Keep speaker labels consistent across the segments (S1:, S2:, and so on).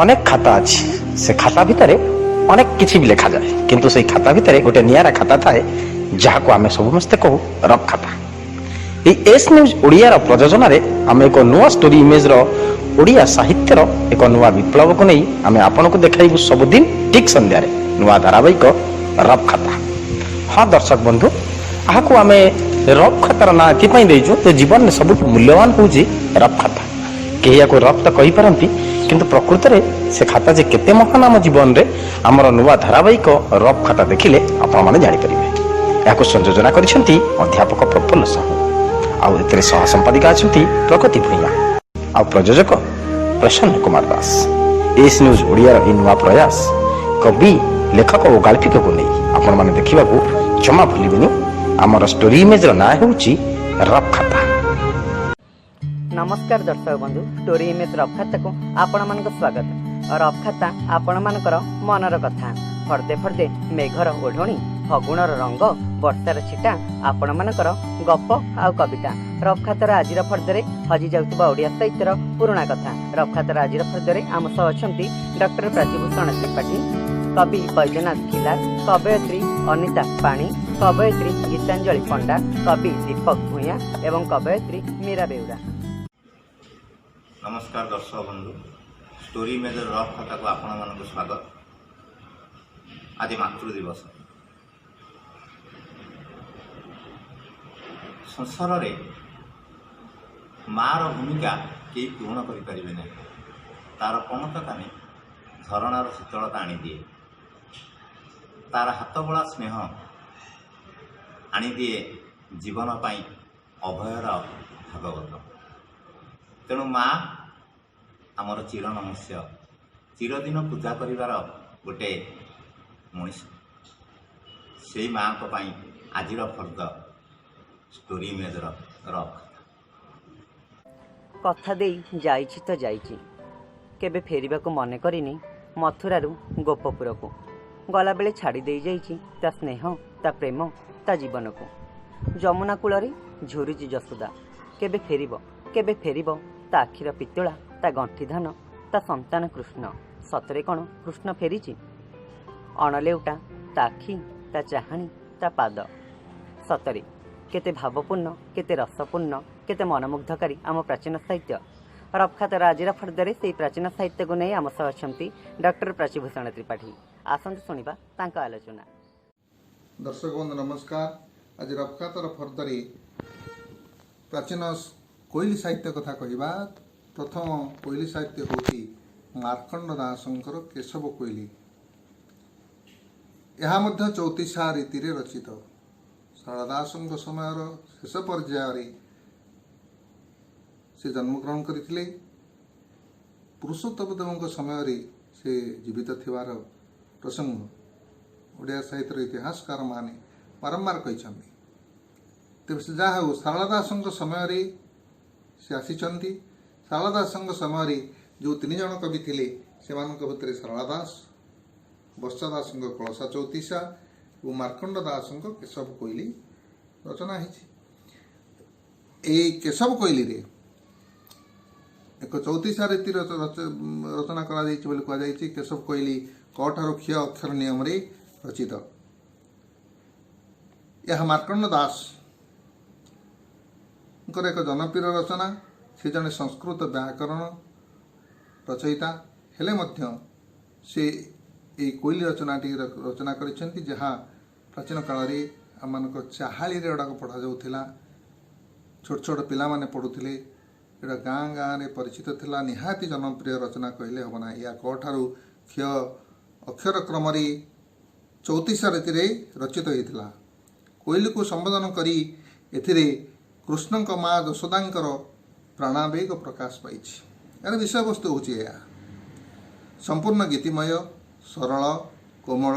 S1: अनेक खाता अच्छी से खाता भितर अनेक किसी भी लिखा जाए किंतु से खाता भितर गोटे नियारा खाता थाए जहाँ को आम समस्ते कहू रफ खाता। एस न्यूज ओडिया प्रयोजन आम एक नुआ स्टोरी इमेज ओडिया साहित्यर एक नुआ विप्लव को नहीं आम आपन को देखाइबू सबुदिन ठीक संध्यारे नुआ धारावाहिक रफ खाता। हाँ दर्शक बंधु यहाँ आम रफ खातार ना ये जीवन में सब मूल्यवान हूँ रफ खाता। कहीं या रफ तो कही पारती किंतु प्रकृत में से खाता जे केते महान आम जीवन में आमर नुआ धारावाहिक रफ खाता देखिले आपण माने जानि परिबे। याको संयोजना करिसेंती अध्यापक प्रफुल्ल साहू आउ एतरे सह संपादिका अछंती प्रगति भुइया आउ प्रयोजक प्रसन्न कुमार दास। एस न्यूज ओडिया रो नुआ प्रयास कवि लेखक और गाल्पिक को नहीं आपण माने देखिबा को जमा भूलिबेनी। आमर स्टोरी इमेज रो ना होउची रफ खाता।
S2: नमस्कार दर्शक बंधु, स्टोरी इमेज रफ खाता को आपण मान स्वागत। और रफ खाता आपण मानकर मनर कथा फर्दे फर्दे मेघर ओढ़णी फगुणर रंग वर्षार छिटा आपण मानकर गप आउ कविता रफ खातार आज फर्दे हजि जाउतबा ओडिया साहित्यर पुराणा कथा। रफ खातार आज फर्दे आम सह अछंती डॉक्टर प्राचीभूषण त्रिपाठी, कवि बैजनाथ खिलार, कवयित्री अनिता पाणी, कवयित्री गीतांजलि पंडा, कवि दीपक भूया एवं कवयित्री मीरा बेउरा।
S3: नमस्कार दर्शक बंधु, स्टोरी मेजर रफ खाता को आपण मानक स्वागत। आज मातृ दिवस। संसार रे मार भूमिका केही पूर्ण करि परिबे नै। तार पणत कानी झरणार शीतलता आनी दिए, तार हाथ बड़ा स्नेह आनी दिए जीवन पाई अभयर भागवत। तेणु माँ आमर चिर नमस्य चिरदिन पूजा करिवार गोटे मनीष से माँ को पाई आज फर्द स्टोरी इमेजर रफ
S2: कथा देई जाइछि तो जाइछि, केबे फेरिबा को मने करिनी मथुरारू गोपपुर को। गला बेले छाड़ी दे जाइछि ता स्नेह ता प्रेम ता जीवन को। जमुना कूलरे झुरुची जसोदा, केबे फेरिब ता आखिर पितुला ता गंठी धान ता संतान कृष्ण। सतरे कण कृष्ण फेरिछि? अणलेउटा ता आखि ता चाहाणी ता पाद। सतरे केते भावपूर्ण केते रसपूर्ण केते मनमुग्धकारी आम प्राचीन साहित्य। रफ खातार आज फर्दे से प्राचीन साहित्य को नहीं आम सह अछंती डॉक्टर प्राचीभूषण त्रिपाठी। आसंतु सुनिबा तांका आलोचना।
S4: दर्शक बंधु नमस्कार। आज रफ खातार फर्दे प्राचीन कोइली साहित्य कथा कहवा। प्रथम कोइली साहित्य होती मार्कंड दासंकर केशव कोइली। यह मध्य 34 रीति रचित। शारदा दासंक समय शेष पर्यायर से जन्मग्रहण करते। पुरुषोत्तम देव समय से जीवित थिवार प्रसंग ओडिया साहित्य इतिहासकार माने बारंबार कहते। तेज से जहा हो शारदा दासंक समय से आसीचंती। शारदा दासंक समय जो 3 जन कवि थे से भितर शारदा दास, वर्षा दासंक कलसा 34 और मार्कंड दासंक केशव कोइली रचना है। केशव कोइली रे एक 34 रीति रचना करा केशव कोइली कठार क्षय अक्षर नियम रे रचित। यह मार्कंड दास एक जनप्रिय रचना। से जने संस्कृत व्याकरण रचयिता हेले मध्य से ये कोइली रचनाटी रचना करिसेंती जहाँ प्राचीन काल रे आमनक चाहाली रे एडाक पढ़ा जाउथिला। छोट छोट पिला माने पढ़ुथिले। एडा गाँ गाँ रे परिचित थिला। निहाती जनप्रिय रचना कहले हबना। या कठारु क्षय अक्षर क्रम रे 34 रीति रे रचित होइथिला। कोइली को संबोधन करी एथिरे कृष्णक माँ यशोदांकर प्राणावेग प्रकाश पाइछि। यार विषय वस्तु होछि या संपूर्ण गीतिमय सरल कोमल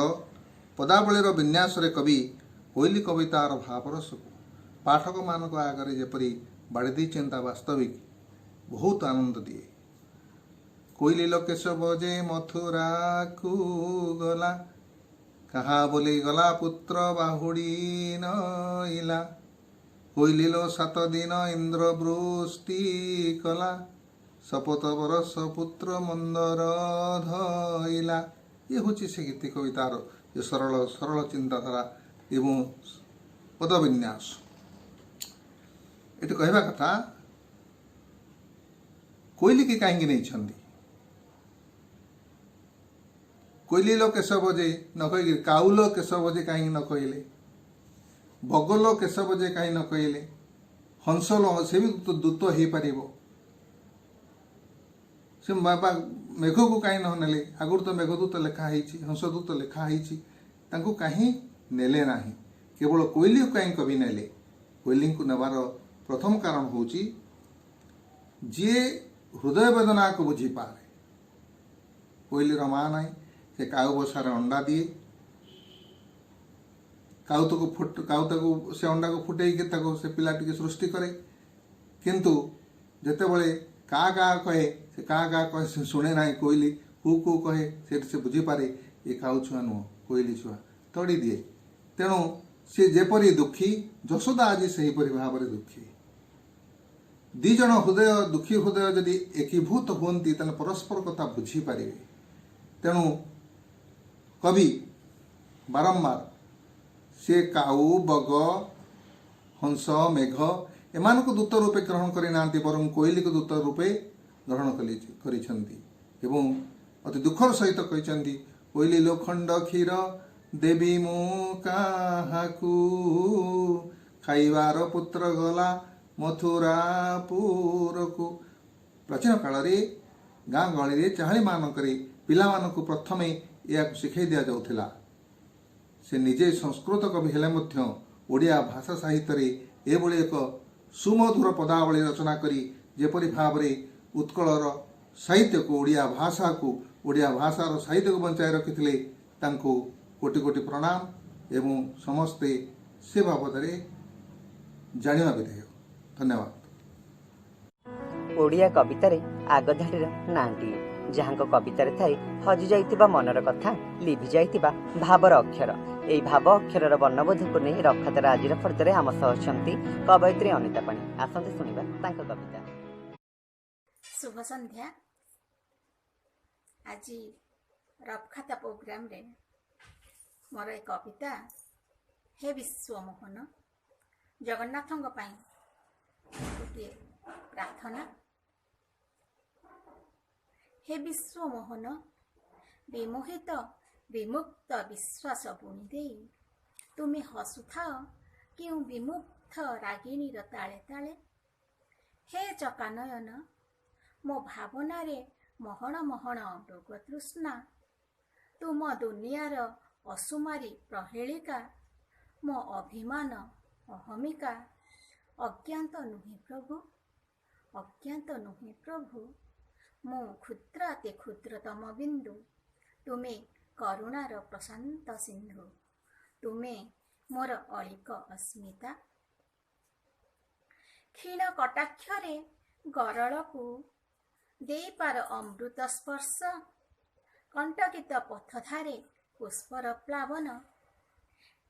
S4: पदावलीर विन्यास रे कवि कोइली कवितार भावरस पाठक मानक आगे जेपरी बाड़ी चिंता वास्तविक बहुत आनंद दिए। कोइली लोकेशव जे मथुरा को गला, कहा बोली गला पुत्र बाहुड़ी नइला। कोइली लो 7 दिन इंद्र वृष्टि कला, ଶପଥ ବରଷ ପୁତ୍ର ମନ୍ଦର ଧଇଲା। ଇଏ ହେଉଛି ସେ ଗୀତି କବିତାର ଯେ ସରଳ ସରଳ ଚିନ୍ତାଧାରା ଏବଂ ପଦବିନ୍ୟାସ। ଏଠି କହିବା କଥା କୋଇଲିକି କାହିଁକି ନେଇଛନ୍ତି? କୋଇଲିଲ କେଶ ବଜେ ନ କହିକି କାଉଲ କେଶ ବଜେ କାହିଁକି ନ କହିଲେ? ବଗଲ କେଶ ବଜେ କାହିଁ ନ କହିଲେ? ହଂସଲ ସେ ବି ଦୂତ ହେଇପାରିବ। ସେ ମେଘକୁ କାହିଁ ନ ନେଲେ? ଆଗରୁ ତ ମେଘଦୂତ ଲେଖା ହେଇଛି, ହଂସଦୂତ ଲେଖା ହେଇଛି, ତାଙ୍କୁ କାହିଁ ନେଲେ ନାହିଁ? କେବଳ କୋଇଲିକୁ କାହିଁ କବି ନେଲେ? କୋଇଲିଙ୍କୁ ନେବାର ପ୍ରଥମ କାରଣ ହେଉଛି ଯିଏ ହୃଦୟ ବେଦନାକୁ ବୁଝିପାରେ। କୋଇଲିର ମା ନାହିଁ, ସେ କାଉ ବସାରେ ଅଣ୍ଡା ଦିଏ। କାଉ ତାକୁ ସେ ଅଣ୍ଡାକୁ ଫୁଟେଇକି ତାକୁ ସେ ପିଲାଟିକି ସୃଷ୍ଟି କରେ। କିନ୍ତୁ ଯେତେବେଳେ କା କା କହେ, ସେ କା କା କହେ ସେ ଶୁଣେ ନାହିଁ। କୋଇଲି କୁ କୁ କହେ, ସେଠି ସେ ବୁଝିପାରେ ଏ କାଉ ଛୁଆ ନୁହଁ, କୋଇଲି ଛୁଆ। ତଡ଼ି ଦିଏ। ତେଣୁ ସେ ଯେପରି ଦୁଃଖୀ, ଯଶୋଦା ଆଜି ସେହିପରି ଭାବରେ ଦୁଃଖୀ। ଦି ଜଣ ଦୁଃଖୀ ହୃଦୟ ଯଦି ଏକୀଭୂତ ହୁଅନ୍ତି ତାହେଲେ ପରସ୍ପର କଥା ବୁଝିପାରିବେ। ତେଣୁ କବି ବାରମ୍ବାର ସେ କାଉ, ବଗ, ହଂସ, ମେଘ ଏମାନଙ୍କୁ ଦୂତ ରୂପେ ଗ୍ରହଣ କରିନାହାନ୍ତି, ବରଂ କୋଇଲିକୁ ଦୂତ ରୂପେ ଗ୍ରହଣ କରିଛନ୍ତି ଏବଂ ଅତି ଦୁଃଖର ସହିତ କହିଛନ୍ତି କୋଇଲି ଲୋଖଣ୍ଡ କ୍ଷୀର ଦେବି ମୁଁ କାହାକୁ, ଖାଇବାର ପୁତ୍ର ଗଲା ମଥୁରାପୁରକୁ। ପ୍ରାଚୀନ କାଳରେ ଗାଁ ଗହଳିରେ ଚାହାଳିମାନଙ୍କରେ ପିଲାମାନଙ୍କୁ ପ୍ରଥମେ ଏହାକୁ ଶିଖାଇ ଦିଆଯାଉଥିଲା। ସେ ନିଜେ ସଂସ୍କୃତ କବି ହେଲେ ମଧ୍ୟ ଓଡ଼ିଆ ଭାଷା ସାହିତ୍ୟରେ ଏଭଳି ଏକ ସୁମଧୁର ପଦାବଳୀ ରଚନା କରି ଯେପରି ଭାବରେ ଉତ୍କଳର ସାହିତ୍ୟକୁ, ଓଡ଼ିଆ ଭାଷାର ସାହିତ୍ୟକୁ ବଞ୍ଚାଇ ରଖିଥିଲେ, ତାଙ୍କୁ କୋଟି କୋଟି ପ୍ରଣାମ ଏବଂ ସମସ୍ତେ ସେ ବାବଦରେ ଜାଣିବା ବିଧେୟ। ଧନ୍ୟବାଦ।
S2: ଓଡ଼ିଆ କବିତାରେ ଆଗଧାଡ଼ିର ନାଁଟିଏ, ଯାହାଙ୍କ କବିତାରେ ଥାଏ ହଜି ଯାଇଥିବା ମନର କଥା, ଲିଭି ଯାଇଥିବା ଭାବର ଅକ୍ଷର। ଏହି ଭାବ ଅକ୍ଷରର ବର୍ଣ୍ଣବୋଧକୁ ନେଇ ରଫାଦାର ଆଜିର ଫର୍ଦ୍ଦରେ ଆମ ସହ ଅଛନ୍ତି କବୟିତ୍ରୀ ଅନିତା ପାଣି। ଆସନ୍ତୁ ଶୁଣିବା ତାଙ୍କ କବିତା।
S5: ଶୁଭ ସନ୍ଧ୍ୟା। ଆଜି ରଫଖାତା ପ୍ରୋଗ୍ରାମରେ ମୋର ଏ କବିତା ହେ ବିଶ୍ୱମୋହନ, ଜଗନ୍ନାଥଙ୍କ ପାଇଁ ଗୋଟିଏ ପ୍ରାର୍ଥନା। ହେ ବିଶ୍ୱମୋହନ, ବିମୋହିତ ବିମୁକ୍ତ ବିଶ୍ୱାସ ବୁଣି ଦେଇ ତୁମେ ହସୁଥାଅ କେଉଁ ବିମୁଗ୍ଧ ରାଗିଣୀର ତାଳେ ତାଳେ। ହେ ଚକାନୟନ, ମୋ ଭାବନାରେ ମହଣ ମହଣ ମୃଗ ତୃଷ୍ଣା, ତୁମ ଦୁନିଆର ଅସୁମାରୀ ପ୍ରହେଳିକା, ମୋ ଅଭିମାନ ଅହମିକା। ଅଜ୍ଞାତ ନୁହେଁ ପ୍ରଭୁ, ଅଜ୍ଞାତ ନୁହେଁ ପ୍ରଭୁ, ମୁଁ କ୍ଷୁଦ୍ରାତି କ୍ଷୁଦ୍ରତମ ବିନ୍ଦୁ, ତୁମେ କରୁଣାର ପ୍ରଶାନ୍ତ ସିନ୍ଧୁ, ତୁମେ ମୋର ଅଳିକ ଅସ୍ମିତା। କ୍ଷୀଣ କଟାକ୍ଷରେ ଗରଳକୁ ଦେଇପାର ଅମୃତ ସ୍ପର୍ଶ, କଣ୍ଟକିତ ପଥଧାରେ ପୁଷ୍ପର ପ୍ଲାବନ,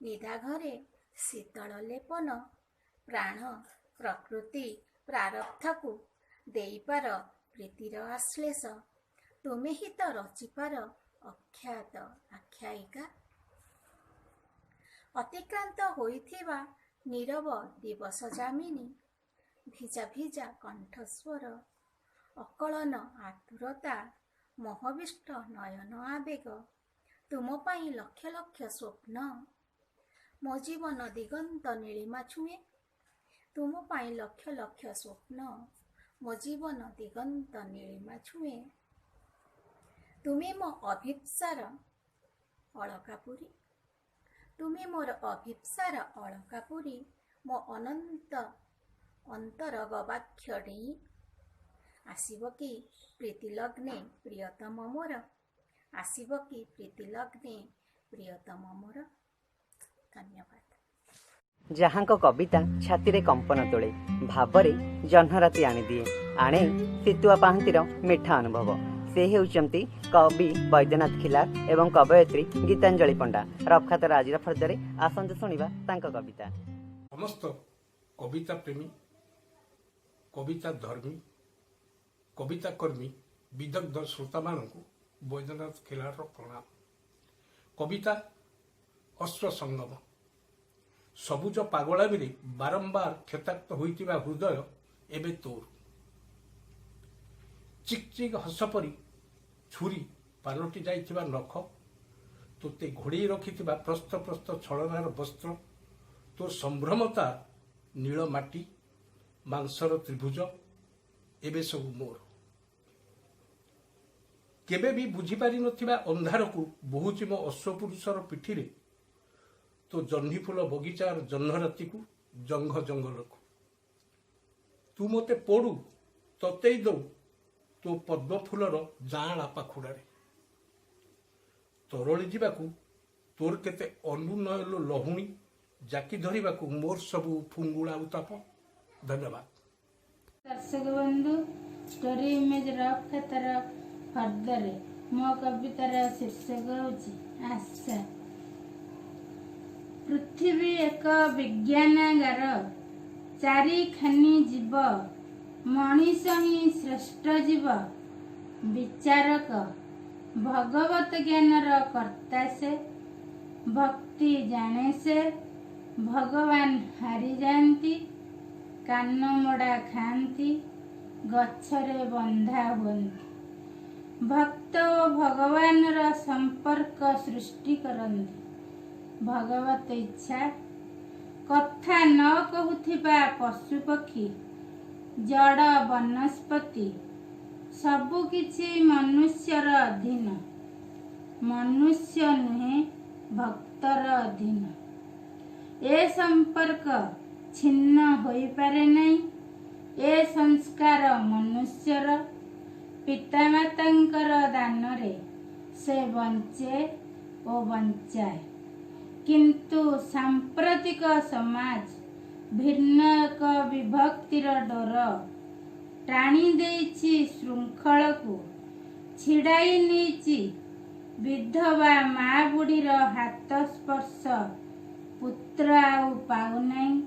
S5: ନିଦାଘରେ ଶୀତଳ ଲେପନ, ପ୍ରାଣ ପ୍ରକୃତି ପ୍ରାରବ୍ଧକୁ ଦେଇପାର ପ୍ରୀତିର ଆଶ୍ଲେଷ, ତୁମେ ହିଁ ତ ରଚିପାର ଅଖ୍ୟାତ ଆଖ୍ୟାୟିକା। ଅତିକ୍ରାନ୍ତ ହୋଇଥିବା ନୀରବ ଦିବସ ଯାମିନୀ, ଭିଜା ଭିଜା କଣ୍ଠସ୍ୱର, ଅକଳନ ଆତୁରତା, ମୋହବିଷ୍ଟ ନୟନ ଆବେଗ, ତୁମ ପାଇଁ ଲକ୍ଷ ଲକ୍ଷ ସ୍ୱପ୍ନ, ମୋ ଜୀବନ ଦିଗନ୍ତ ନୀଳିମା ଛୁଏଁ। ତୁମ ପାଇଁ ଲକ୍ଷ ଲକ୍ଷ ସ୍ୱପ୍ନ, ମୋ ଜୀବନ ଦିଗନ୍ତ ନୀଳିମା ଛୁଏଁ। ତୁମେ ମୋ ଅଭିପ୍ସାର ଅଳକାପୁରୀ, ତୁମେ ମୋର ଅଭିପ୍ସାର ଅଳକାପୁରୀ, ମୋ ଅନନ୍ତ ଅନ୍ତର ଗବାକ୍ଷ ଡେଇଁ ଆସିବ କି ପ୍ରୀତିଲଗ୍ନେ ପ୍ରିୟତମ ମୋର, ଆସିବ କି ପ୍ରୀତିଲଗ୍ନେ ପ୍ରିୟତମ ମୋର। ଧନ୍ୟବାଦ।
S2: ଯାହାଙ୍କ କବିତା ଛାତିରେ କମ୍ପନ ତୋଳେ, ଭାବରେ ଜହ୍ନରାତି ଆଣିଦିଏ, ଆଣେ ଶୀତୁଆ ପାହାନ୍ତିର ମିଠା ଅନୁଭବ। ସେ ହେଉଛନ୍ତି କବି ବୈଦ୍ୟନାଥ ଖିଲାର ଏବଂ କବୟିତ୍ରୀ ଗୀତାଞ୍ଜଳି ପଣ୍ଡା। ରଫଖାତାର ଆଜିର ଫର୍ଦ୍ଦରେ ଆସନ୍ତୁ ଶୁଣିବା ତାଙ୍କ କବିତା।
S6: ସମସ୍ତ କବିତା ପ୍ରେମୀ, କବିତା ଧର୍ମୀ कविता कर्मी विदग्ध श्रोता मानू बैद्यनाथ खेलार प्रणाम। कविता अश्व संगम सबुज पागलामी बारंबार क्षताक्त होइतिबा हृदय एबे तोर चिक चिक हस परी छुरी पालटि जाइतिबा नख तोते घोड़े रखिथिबा प्रस्थ प्रस्थ छलनार वस्त्र तोर संभ्रमता नील माटी मांसर त्रिभुज एबे सब मोर केबे भी बुझीपारि नथिबा अंधार को बहुची मो अश्वपुरुषर पिठिरे तो जह्नी फूल बगीचार जह्न राति को जंघ जंगल को तू मते पड़ू तते दौ तो पद्म फूलर जाँला पाखुड़ारे तरली जावाकू तोर केते अनुनयलो लहुणी जाकी धरिबाकू मोर सबू फुंगुला उताप। धन्यवाद।
S7: दर्शक बंधु स्टोरी इमेज रफ खातार फर्दरे मो कवितार शीर्षक होची आशा। पृथ्वी एक विज्ञानागार चारिखानी जीव मनीष ही श्रेष्ठ जीव विचारक भगवत ज्ञानर कर्ता से भक्ति जाने से भगवान हारी जाती कान मोड़ा खाती गछरे बंधा हुअन्ति भक्त और भगवान रा संपर्क सृष्टि करन्ति भगवत इच्छा कथा न कहूथिबा पशु पक्षी जड़ वनस्पति सबु किछि मनुष्यर अधीन मनुष्य नुहे भक्तर अधीन ए संपर्क छिन्न होई पारे नहीं ए संस्कार मनुष्यर पितामातांकर दानरे से बंचे ओ बंचाए किंतु सांप्रतिक समाज भिन्न एक विभक्तिर डोर टाणी देइछि श्रृंखल को छिड़ाई नेइछि विधवा माँ बुढ़ीर हाथ स्पर्श पुत्र आउ पाउ नहीं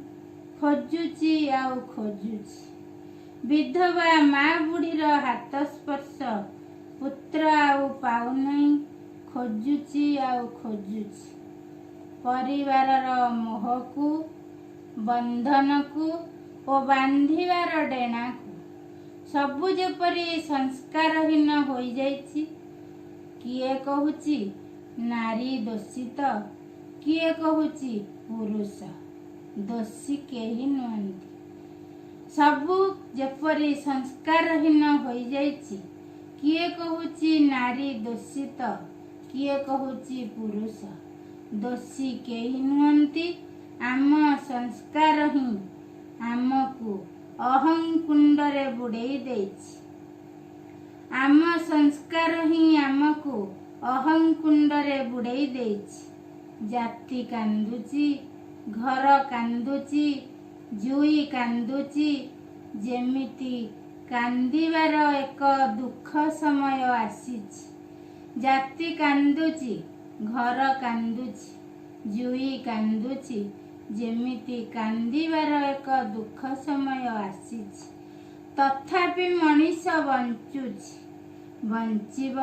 S7: खोजुची आउ खोजुची विधवा माँ बुढ़ीर हाथ स्पर्श पुत्र आउ पाउ नहीं खोजुची आउ खोजुची परिवारर मोहकू बंधनकू ओ बांधिबार डेणाकू सबु जेपरी संस्कारहीन होई जाइछि किए कहुची नारी दोषित किए कहुची पुरुष दोषी केही नुहंती सबु जेपरी संस्कारहीन होई जाइछि किए कहुची नारी दोषित किए कहुची पुरुष दोषी केही नुहंती आम संस्कार ही आमको अहं कुंडरे बुड़ेई देइछि आम संस्कार ही आमको अहं कुंडरे बुड़ेई देइछि जाति कांदुची घर कांदुची जुई कांदुची जेमिति कांदिबार एक दुख समय आसीछि जाति कांदुची घर कांदुची जुई कांदुची जेमिति कांदिबार एक दुख समय आसीछि तथापि मनीष बंचुछि बंचिब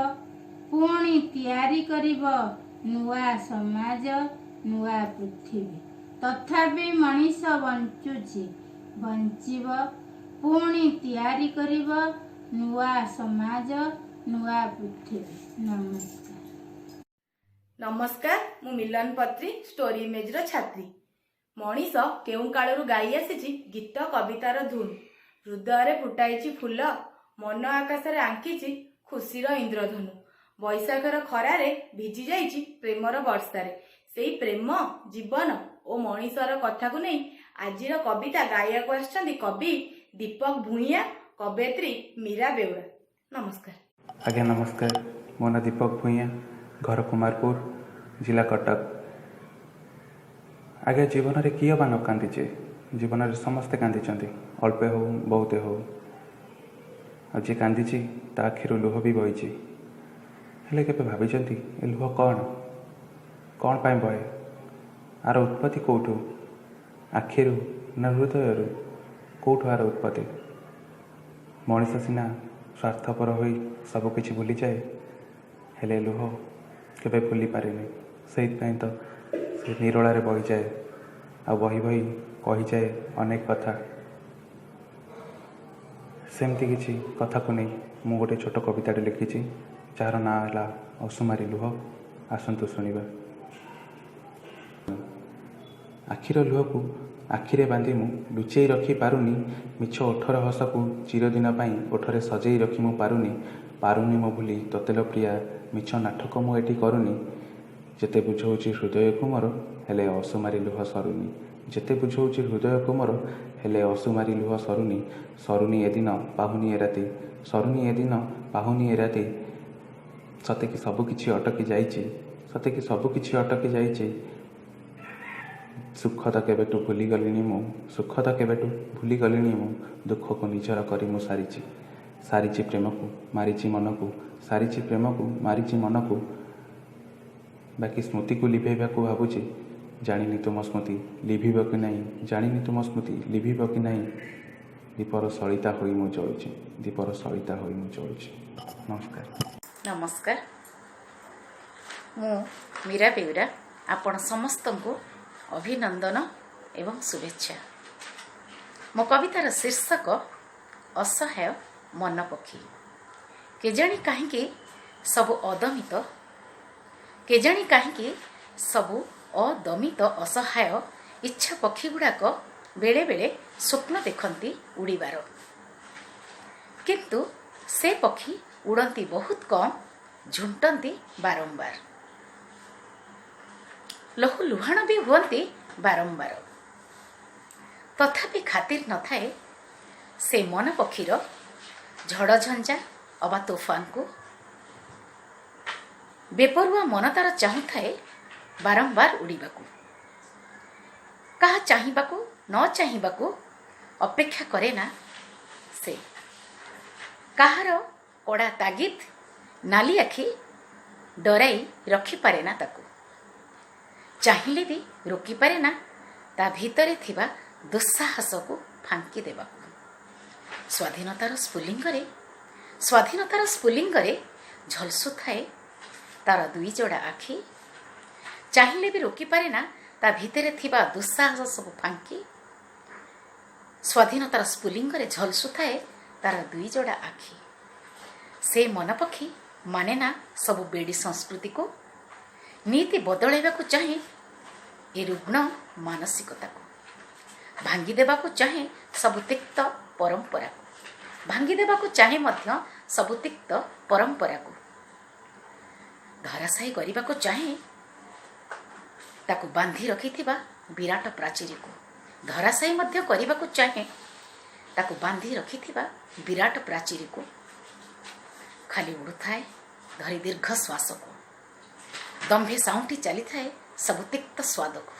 S7: पुणी तैयारी करिब नुआ समाज नुआ पृथ्वी तथापि मनीष बंचुछि बंचिब पुणी तैयारी करिब नुआ समाज नुआ पृथ्वी। नमस्कार।
S8: नमस्कार मु मिलन पत्री स्टोरी इमेज रो छात्री मनीष केउ कालरू गाई आसीछि गीत कवितार धुन हृदय फुटाइछि फूल मन आकाश रे आंकिछि खुशीर इंद्रधनु वैशाखर खरारे भिजी जाइछि प्रेमर वर्षारे सेई प्रेम जीवन ओ मनीषर कथा को नहीं आजिर कविता गाइया को आछन्ति कवि दीपक भुइया कवयित्री मीरा बेउरा। नमस्कार।
S9: आज्ञा नमस्कार मो ना दीपक भुइया घर कुमारपुर जिला कटक। आगे जीवन में किए मान कांदीचे जीवन में समस्ते कांदी अल्पे हो बहुते हो जी कांदी ता आखिर लुह भी बही हेले केबे भाभी ए लुह कौन पाई बहे आर उत्पत्ति कौटू आखिरु ना हृदय कौटू आर उत्पत्ति मनीष सीना ସ୍ୱାର୍ଥପର ହୋଇ ସବୁକିଛି ଭୁଲିଯାଏ, ହେଲେ ଲୁହ କେବେ ଭୁଲି ପାରେନି। ସେଇଥିପାଇଁ ତ ସେ ନିରୋଳାରେ ବହିଯାଏ, ଆଉ ବହି ବହି କହିଯାଏ ଅନେକ କଥା। ସେମିତି କିଛି କଥାକୁ ନେଇ ମୁଁ ଗୋଟେ ଛୋଟ କବିତାଟେ ଲେଖିଛି, ଯାହାର ନାଁ ହେଲା ଅସୁମାରୀ ଲୁହ। ଆସନ୍ତୁ ଶୁଣିବା। ଆଖିର ଲୁହକୁ ଆଖିରେ ବାନ୍ଧି ମୁଁ ଲୁଚେଇ ରଖି ପାରୁନି, ମିଛ ଓଠର ହସକୁ ଚିରଦିନ ପାଇଁ ଓଠରେ ସଜେଇ ରଖି ମୁଁ ପାରୁନି ମୋ ଭୁଲି ତୋତେଲ ପ୍ରିୟା, ମିଛ ନାଟକ ମୁଁ ଏଠି କରୁନି। ଯେତେ ବୁଝଉଛି ହୃଦୟକୁ ମୋର, ହେଲେ ଅସୁମାରୀ ଲୁହ ସରୁନି। ଯେତେ ବୁଝଉଛି ହୃଦୟକୁ ମୋର, ହେଲେ ଅସୁମାରୀ ଲୁହ ସରୁନି। ସରୁନି ଏଦିନ ପାହୁନି ଏ ରାତି, ସରୁନି ଏଦିନ ପାହୁନି ଏ ରାତି। ସତେକି ସବୁକିଛି ଅଟକି ଯାଇଛି, ସତେକି ସବୁକିଛି ଅଟକି ଯାଇଛି। ସୁଖ ତ କେବେଠୁ ଭୁଲିଗଲିଣି ମୁଁ, ସୁଖ ତ କେବେଠୁ ଭୁଲିଗଲିଣି ମୁଁ। ଦୁଃଖକୁ ନିଜର କରି ମୁଁ ସାରିଛି ପ୍ରେମକୁ ମାରିଛି ମନକୁ, ସାରିଛି ପ୍ରେମକୁ ମାରିଛି ମନକୁ। ବାକି ସ୍ମୃତିକୁ ଲିଭେଇବାକୁ ଭାବୁଛି, ଜାଣିନି ତୁମ ସ୍ମୃତି ଲିଭିବ କି ନାହିଁ, ଜାଣିନି ତୁମ ସ୍ମୃତି ଲିଭିବ କି ନାହିଁ। ଦୀପର ସଳିତା ହୋଇ ମୁଁ ଜଳୁଛି, ଦୀପର ସଳିତା ହୋଇ ମୁଁ ଜଳୁଛି। ନମସ୍କାର।
S10: ନମସ୍କାର, ମୁଁ ମୀରା ବେଉରା। ଆପଣ ସମସ୍ତଙ୍କୁ ଅଭିନନ୍ଦନ ଏବଂ ଶୁଭେଚ୍ଛା। ମୋ କବିତାର ଶୀର୍ଷକ ଅସହାୟ ମନ ପକ୍ଷୀ। କେଜାଣି କାହିଁକି ସବୁ ଅଦମିତ, କେଜାଣି କାହିଁକି ସବୁ ଅଦମିତ ଅସହାୟ ଇଚ୍ଛା ପକ୍ଷୀ ଗୁଡ଼ାକ ବେଳେବେଳେ ସ୍ୱପ୍ନ ଦେଖନ୍ତି ଉଡ଼ିବାର, କିନ୍ତୁ ସେ ପକ୍ଷୀ ଉଡ଼ନ୍ତି ବହୁତ କମ୍, ଝୁଣ୍ଟନ୍ତି ବାରମ୍ବାର, ଲହୁ ଲୁହାଣ ବି ହୁଅନ୍ତି ବାରମ୍ବାର। ତଥାପି ଖାତିର ନଥାଏ ସେ ମନ ପକ୍ଷୀର ଝଡ଼ଝଞ୍ଜା ଅବା ତୋଫାନକୁ। ବେପରୁଆ ମନ ତାର ଚାହୁଁଥାଏ ବାରମ୍ବାର ଉଡ଼ିବାକୁ, କାହା ଚାହିଁବାକୁ ନ ଚାହିଁବାକୁ ଅପେକ୍ଷା କରେ ନା ସେ। କାହାର କଡ଼ା ତାଗିଦ ନାଲି ଆଖି ଡରାଇ ରଖିପାରେ ନା ତାକୁ, ଚାହିଁଲେ ବି ରୋକିପାରେ ନା ତା ଭିତରେ ଥିବା ଦୁଃସାହସକୁ ଫାଙ୍କି ଦେବାକୁ। ସ୍ୱାଧୀନତାର ସ୍ଫୁଲିଙ୍ଗରେ ଝଲସୁଥାଏ ତାର ଦୁଇ ଯୋଡ଼ା ଆଖି, ଚାହିଁଲେ ବି ରୋକିପାରେ ନା ତା ଭିତରେ ଥିବା ଦୁଃସାହସ ସବୁ ଫାଙ୍କି। ସ୍ୱାଧୀନତାର ସ୍ଫୁଲିଙ୍ଗରେ ଝଲସୁଥାଏ ତାର ଦୁଇ ଯୋଡ଼ା ଆଖି। ସେ ମନ ପକ୍ଷୀ ମାନେ ନା ସବୁ ବେଡ଼ି ସଂସ୍କୃତିକୁ, ନୀତି ବଦଳାଇବାକୁ ଚାହେଁ ଏ ରୁଗ୍ଣ ମାନସିକତାକୁ। ଭାଙ୍ଗିଦେବାକୁ ଚାହେଁ ସବୁ ତିକ୍ତ ପରମ୍ପରାକୁ, ଭାଙ୍ଗିଦେବାକୁ ଚାହେଁ ମଧ୍ୟ ସବୁ ତିକ୍ତ ପରମ୍ପରାକୁ। ଧରାଶାୟୀ କରିବାକୁ ଚାହେଁ ତାକୁ ବାନ୍ଧି ରଖିଥିବା ବିରାଟ ପ୍ରାଚୀରକୁ, ଧରାଶାୟୀ ମଧ୍ୟ କରିବାକୁ ଚାହେଁ ତାକୁ ବାନ୍ଧି ରଖିଥିବା ବିରାଟ ପ୍ରାଚୀରକୁ। ଖାଲି ଉଡ଼ୁଥାଏ ଧରି ଦୀର୍ଘ ଶ୍ୱାସକୁ, ଦମ୍ଭେ ସାଉଁଟି ଚାଲିଥାଏ ସବୁ ତିକ୍ତ ସ୍ୱାଦକୁ।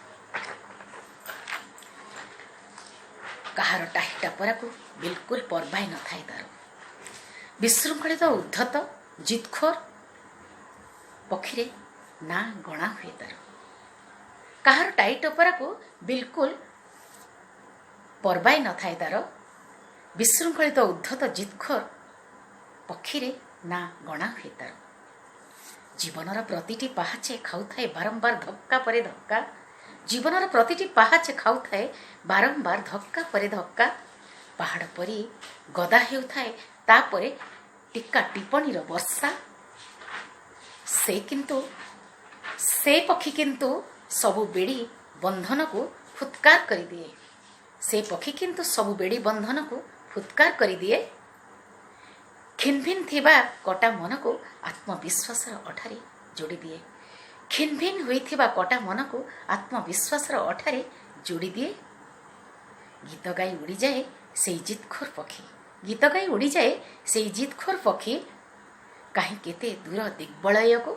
S10: କାହାର ଟାହି ଟାପରାକୁ ବିଲକୁଲ ପରବାଇ ନଥାଏ ତାର। ବିଶୃଙ୍ଖଳିତ ଉଦ୍ଧତ ଜିଦଖୋର ପକ୍ଷୀରେ ନା ଗଣା ହୁଏ ତାର। କାହାର ଟାହି ଟପରାକୁ ବିଲକୁଲ ପରବାଇ ନଥାଏ ତାର। ବିଶୃଙ୍ଖଳିତ ଉଦ୍ଧତ ଜିଦଖୋର ପକ୍ଷୀରେ ନା ଗଣା ହୁଏ ତାର। ଜୀବନର ପ୍ରତିଟି ପାହାଚେ ଖାଉଥାଏ ବାରମ୍ବାର ଧକ୍କା ପରେ ଧକ୍କା, ଜୀବନର ପ୍ରତିଟି ପାହାଚେ ଖାଉଥାଏ ବାରମ୍ବାର ଧକ୍କା ପରେ ଧକ୍କା। ପାହାଡ଼ ପରି ଗଦା ହେଉଥାଏ ତାପରେ ଟିକା ଟିପଣୀର ବର୍ଷା। ସେ ପକ୍ଷୀ କିନ୍ତୁ ସବୁ ବେଡ଼ି ବନ୍ଧନକୁ ଫୁତ୍କାର କରିଦିଏ, ସେ ପକ୍ଷୀ କିନ୍ତୁ ସବୁ ବେଡ଼ି ବନ୍ଧନକୁ ଫୁତ୍କାର କରିଦିଏ। ଖିନଭିନ ଥିବା କଟା ମନକୁ ଆତ୍ମବିଶ୍ୱାସର ଅଠାରେ ଯୋଡ଼ି ଦିଏ, ଖିନଭିନ ହୋଇଥିବା କଟା ମନକୁ ଆତ୍ମବିଶ୍ୱାସର ଅଠାରେ ଯୋଡ଼ି ଦିଏ। ଗୀତ ଗାଇ ଉଡ଼ିଯାଏ ସେଇ ଜିଦଖୋର ପକ୍ଷୀ, ଗୀତ ଗାଇ ଉଡ଼ିଯାଏ ସେଇ ଜିଦଖୋର ପକ୍ଷୀ। କାହିଁ କେତେ ଦୂର ଦିଗ୍ବଳୟକୁ,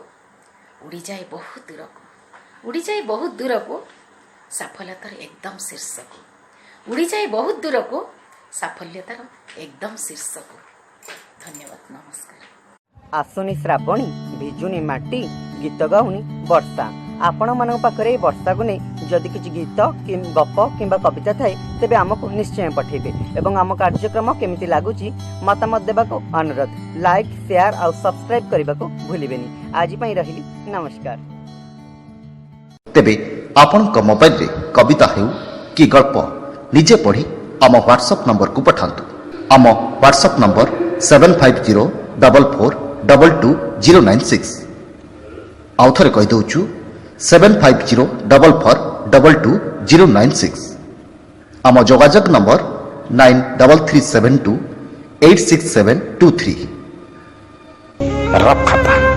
S10: ଉଡ଼ିଯାଏ ବହୁତ ଦୂରକୁ, ଉଡ଼ିଯାଏ ବହୁତ ଦୂରକୁ ସାଫଲ୍ୟତାର ଏକଦମ ଶୀର୍ଷକୁ, ଉଡ଼ିଯାଏ ବହୁତ ଦୂରକୁ ସାଫଲ୍ୟତାର ଏକଦମ ଶୀର୍ଷକୁ। ଧନ୍ୟବାଦ, ନମସ୍କାର।
S2: ଆସୁନି ଶ୍ରାବଣୀ, ଭିଜୁନି ମାଟି, ଗୀତ ଗାଉନି ବର୍ଷା। ଆପଣମାନଙ୍କ ପାଖରେ এই ବର୍ଷାକୁ ନେଇ जदि किछि गीत कि गप किंबा कविता थाए तेबे आमको निश्चय पठेबे एवं आम कार्यक्रम केमिति लागुची मतामत देबाको अनुरोध। लाइक शेयर और सब्सक्राइब करबाको भूलिबेनी। आज पई रहिली नमस्कार।
S11: तेबे आपणक मोबाइल रे कविता हेउ कि गल्प निजे पढ़ी आम व्हाट्सएप नंबर को पठांतु। आम व्हाट्सएप नंबर 7504422096। आउ थरे कहि दउछु 7504422096। आम जोगाजोग नंबर 9337286723।
S1: रफ खाता।